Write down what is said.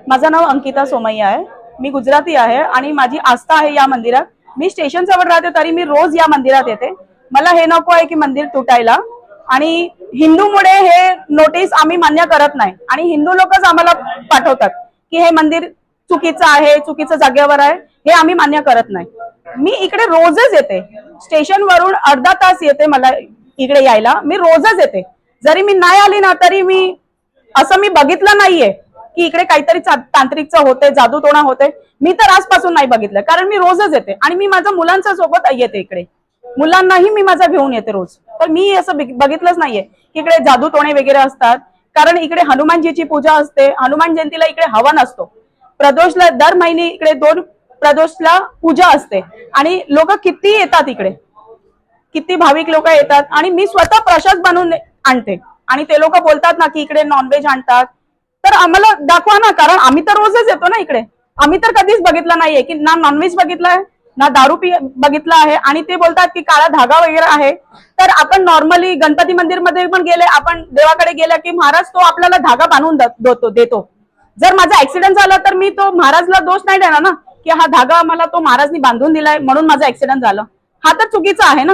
माझं नाव अंकिता सोमय्या आहे. मी गुजराती आहे आणि माझी आस्था आहे या मंदिरात. मी स्टेशन जवळ राहते तरी मी रोज या मंदिरात येते. मला हे नको आहे की मंदिर तुटायला, आणि हिंदूमुळे हे नोटीस आम्ही मान्य करत नाही आणि हिंदू लोकच आम्हाला पाठवतात की हे मंदिर चुकीचं आहे, चुकीच्या जागेवर आहे, हे आम्ही मान्य करत नाही. मी इकडे रोजच येते, स्टेशन वरून अर्धा तास येते मला इकडे यायला. मी रोजच येते. जरी मी नाही आली ना तरी मी असं मी बघितलं नाहीये की इकडे काहीतरी तांत्रिकचं होते, जादूटोणा होते. मी तर आजपासून नाही बघितलं, कारण मी रोजच येते आणि मी माझ्या मुलांच्या सोबत येते इकडे. मुलांनाही मी माझा घेऊन येते रोज. तर मी असं बघितलंच नाहीये की इकडे जादूटोणे वगैरे असतात. कारण इकडे हनुमानजीची पूजा असते. हनुमान जयंतीला इकडे हवन असतो. प्रदोषला दर महिने इकडे 2 प्रदोषला पूजा असते आणि लोक किती येतात इकडे, किती भाविक लोक येतात आणि मी स्वतः प्रसाद बनवून आणते. आणि ते लोक बोलतात ना की इकडे नॉनव्हेज आणतात, तर आम्हाला दाखवा ना, कारण आम्ही तर रोजच येतो ना इकडे. आम्ही तर कधीच बघितलं नाहीये की ना नॉनव्हेज बघितलंय ना दारू बघितलं आहे. आणि ते बोलतात की काळा धागा वगैरे आहे. तर आपण नॉर्मली गणपती मंदिर मध्ये पण गेले, आपण देवाकडे गेल्या की महाराज तो आपल्याला धागा बांधून देतो. जर माझा ऍक्सिडेंट झाला तर मी तो महाराजला दोष नाही देणार ना की हा धागा मला तो महाराजनी बांधून दिलाय म्हणून माझा ऍक्सिडेंट झाला. हा तर चुकीचा आहे ना.